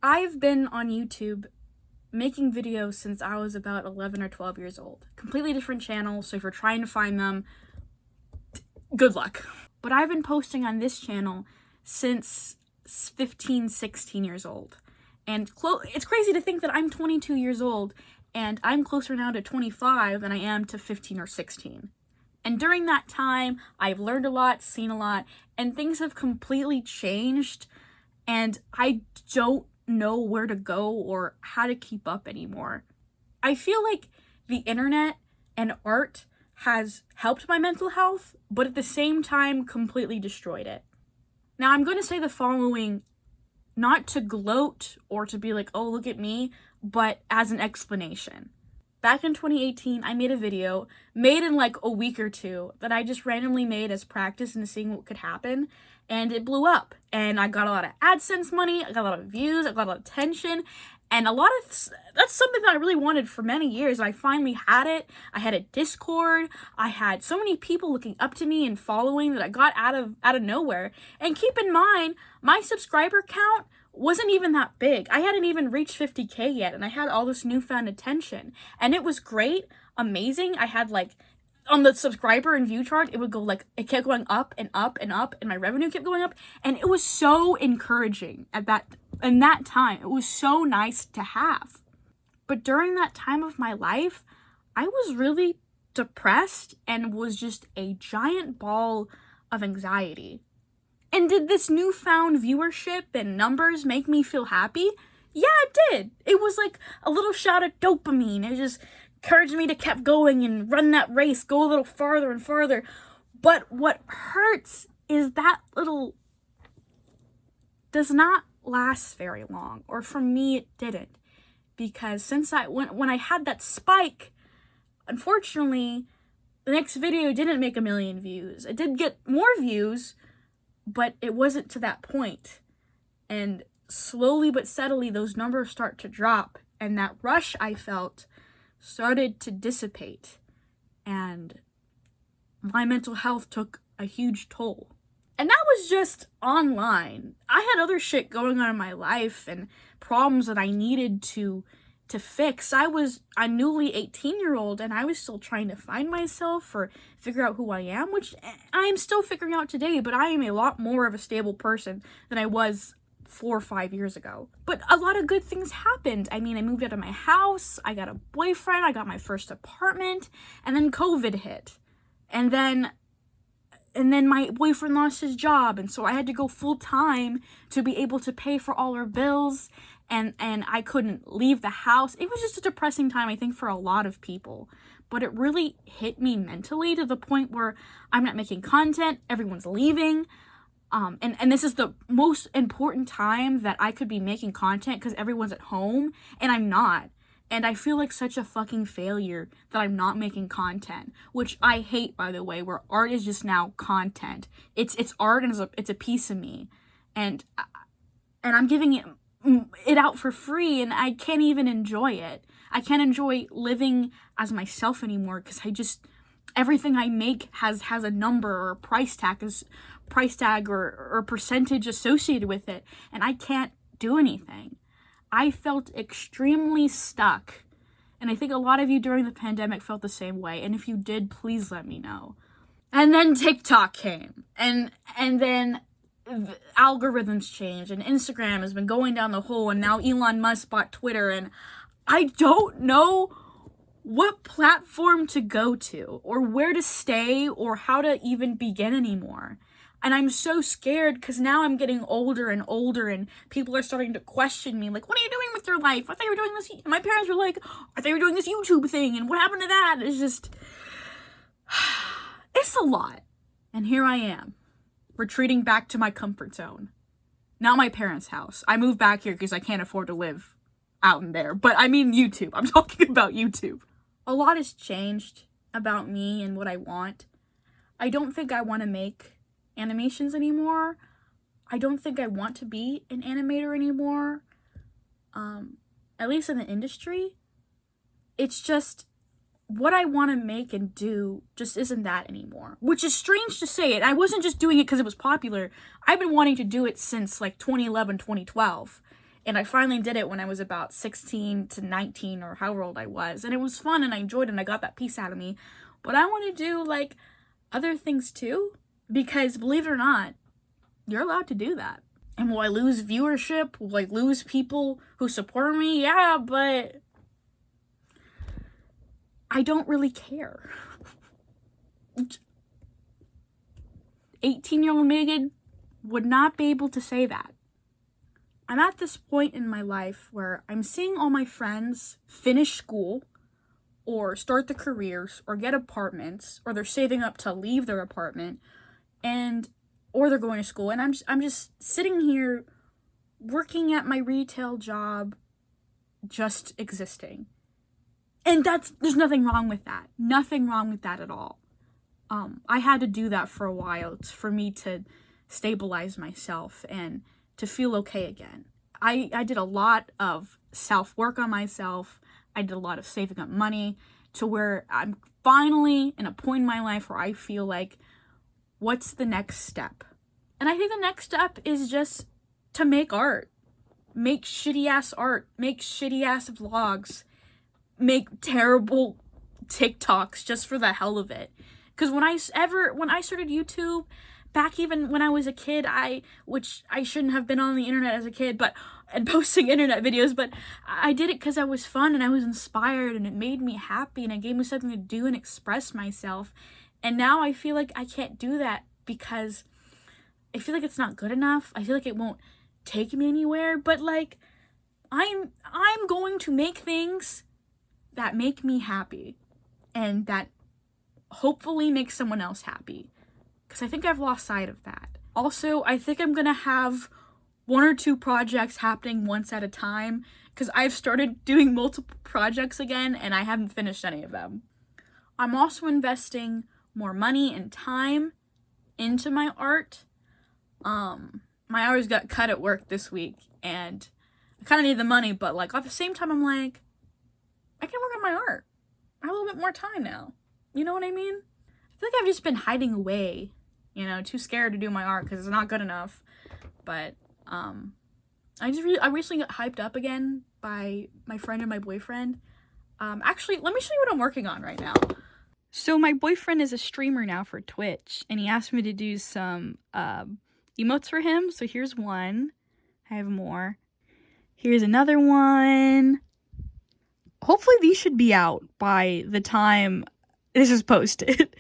I've been on YouTube making videos since I was about 11 or 12 years old. Completely different channel, so if you're trying to find them, good luck. But I've been posting on this channel since 15, 16 years old. And it's crazy to think that I'm 22 years old and I'm closer now to 25 than I am to 15 or 16. And during that time, I've learned a lot, seen a lot, and things have completely changed, and I don't know where to go or how to keep up anymore. I feel like the internet and art has helped my mental health, but at the same time completely destroyed it. Now, I'm going to say the following, not to gloat or to be like, oh, look at me, but as an explanation. Back in 2018, I made a video, made in like a week or two, that I just randomly made as practice into seeing what could happen, and it blew up. And I got a lot of AdSense money, I got a lot of views, I got a lot of attention, and that's something that I really wanted for many years. I finally had it. I had a Discord. I had so many people looking up to me and following that I got out of nowhere. And keep in mind, my subscriber count wasn't even that big. I hadn't even reached 50K yet, and I had all this newfound attention. And it was great, amazing. I had like, on the subscriber and view chart, it would go like, it kept going up and up and up, and my revenue kept going up. And it was so encouraging in that time. It was so nice to have. But during that time of my life, I was really depressed and was just a giant ball of anxiety. And did this newfound viewership and numbers make me feel happy? Yeah, it did. It was like a little shot of dopamine. It just encouraged me to keep going and run that race, go a little farther and farther. But what hurts is that little does not last very long, or for me it didn't, because when I had that spike, unfortunately the next video didn't make 1 million views. It did get more views, but it wasn't to that point. And slowly but steadily those numbers start to drop, and that rush I felt started to dissipate, and my mental health took a huge toll. And that was just online. I had other shit going on in my life and problems that I needed to fix. I was a newly 18-year-old, and I was still trying to find myself or figure out who I am, which I am still figuring out today, but I am a lot more of a stable person than I was 4 or 5 years ago. But a lot of good things happened. I mean, I moved out of my house, I got a boyfriend, I got my first apartment, and then COVID hit. And then my boyfriend lost his job, and so I had to go full-time to be able to pay for all our bills, and I couldn't leave the house. It was just a depressing time, I think, for a lot of people. But it really hit me mentally to the point where I'm not making content, everyone's leaving, and this is the most important time that I could be making content because everyone's at home, and I'm not. And I feel like such a fucking failure that I'm not making content, which I hate, by the way, where art is just now content. It's art, and it's a piece of me, and I'm giving it out for free, and I can't even enjoy it. I can't enjoy living as myself anymore because everything I make has a number or a price tag or percentage associated with it, and I can't do anything. I felt extremely stuck, and I think a lot of you during the pandemic felt the same way, and if you did, please let me know. And then TikTok came, and then the algorithms changed, and Instagram has been going down the hole, and now Elon Musk bought Twitter, and I don't know what platform to go to, or where to stay, or how to even begin anymore. And I'm so scared because now I'm getting older and older, and people are starting to question me, like, what are you doing with your life? I thought you were doing this. My parents were like, I thought you were doing this YouTube thing, and what happened to that? It's just, it's a lot. And here I am, retreating back to my comfort zone. Not my parents' house. I moved back here because I can't afford to live out in there. But I mean YouTube. I'm talking about YouTube. A lot has changed about me and what I want. I don't think I want to make animations anymore. I don't think I want to be an animator anymore. At least in the industry. It's just what I want to make and do just isn't that anymore. Which is strange to say it. I wasn't just doing it because it was popular. I've been wanting to do it since like 2011, 2012. And I finally did it when I was about 16 to 19 or however old I was. And it was fun and I enjoyed it and I got that piece out of me. But I want to do like other things too. Because believe it or not, you're allowed to do that. And will I lose viewership? Will I lose people who support me? Yeah, but I don't really care. 18-year-old Megan would not be able to say that. I'm at this point in my life where I'm seeing all my friends finish school or start their careers or get apartments or they're saving up to leave their apartment or they're going to school, and I'm just sitting here working at my retail job, just existing. And there's nothing wrong with that. Nothing wrong with that at all. I had to do that for a while for me to stabilize myself and to feel okay again. I did a lot of self-work on myself. I did a lot of saving up money to where I'm finally in a point in my life where I feel like, what's the next step? And I think the next step is just to make art. Make shitty-ass art. Make shitty-ass vlogs. Make terrible TikToks just for the hell of it. Because when I started YouTube, back even when I was a kid, which I shouldn't have been on the internet as a kid, and posting internet videos, but I did it because I was fun and I was inspired and it made me happy and it gave me something to do and express myself. And now I feel like I can't do that because I feel like it's not good enough. I feel like it won't take me anywhere, but like I'm going to make things that make me happy and that hopefully make someone else happy. Because I think I've lost sight of that. Also, I think I'm gonna have 1 or 2 projects happening once at a time. Because I've started doing multiple projects again and I haven't finished any of them. I'm also investing more money and time into my art. My hours got cut at work this week and I kind of need the money, but like at the same time I'm like, I can work on my art. I have a little bit more time now. You know what I mean? I feel like I've just been hiding away, too scared to do my art because it's not good enough. But I recently got hyped up again by my friend and my boyfriend. Actually, let me show you what I'm working on right now. So my boyfriend is a streamer now for Twitch, and he asked me to do some emotes for him. So here's one. I have more. Here's another one. Hopefully these should be out by the time this is posted.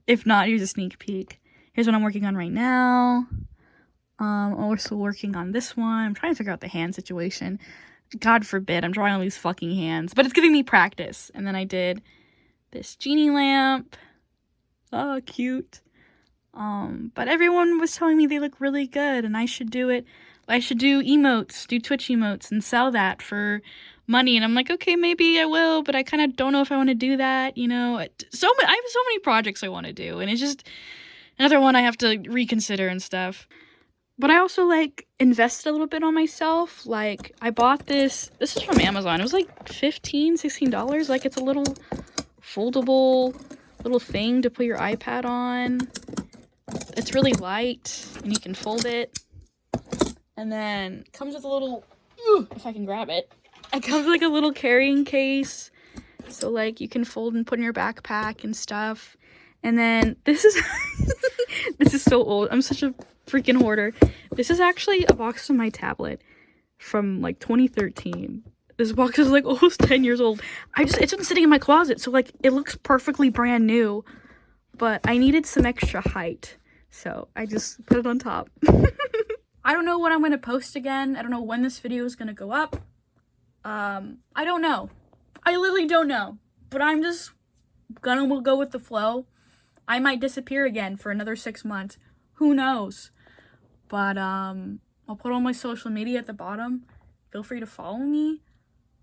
If not, here's a sneak peek. Here's what I'm working on right now. I'm also working on this one. I'm trying to figure out the hand situation. God forbid I'm drawing all these fucking hands. But it's giving me practice. And then I did this genie lamp. Oh, cute. But everyone was telling me they look really good and I should do it. I should do emotes, do Twitch emotes and sell that for money. And I'm like, okay, maybe I will, but I kind of don't know if I want to do that, I have so many projects I want to do, and it's just another one I have to reconsider and stuff. But I also invested a little bit on myself. Like I bought this is from Amazon. It was like $15-16. Like it's a little foldable little thing to put your iPad on. It's really light and you can fold it. And then it comes with a little, if I can grab it, it comes with a little carrying case. So you can fold and put in your backpack and stuff. And then this is, this is so old. I'm such a freaking hoarder. This is actually a box of my tablet from 2013. This box is almost 10 years old. It's been sitting in my closet. So it looks perfectly brand new, but I needed some extra height. So I just put it on top. I don't know when I'm going to post again. I don't know when this video is going to go up. I don't know. I literally don't know. But I'm just we'll go with the flow. I might disappear again for another 6 months. Who knows? But I'll put all my social media at the bottom. Feel free to follow me.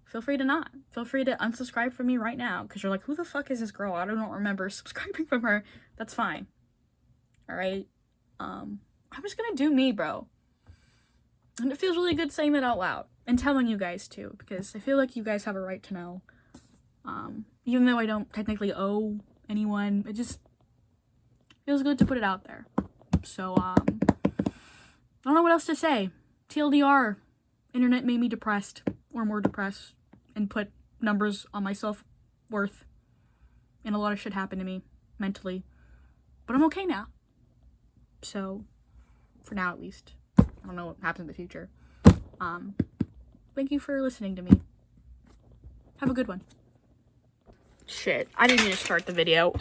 Feel free to not. Feel free to unsubscribe from me right now. Because you're like, who the fuck is this girl? I don't remember subscribing from her. That's fine. Alright? I'm just gonna do me, bro. And it feels really good saying that out loud. And telling you guys too. Because I feel like you guys have a right to know. Even though I don't technically owe anyone. It just feels good to put it out there. So, I don't know what else to say. TLDR. Internet made me depressed, or more depressed, and put numbers on my self-worth. And a lot of shit happened to me, mentally. But I'm okay now. So, for now at least. I don't know what happens in the future. Thank you for listening to me. Have a good one. Shit, I didn't mean to start the video.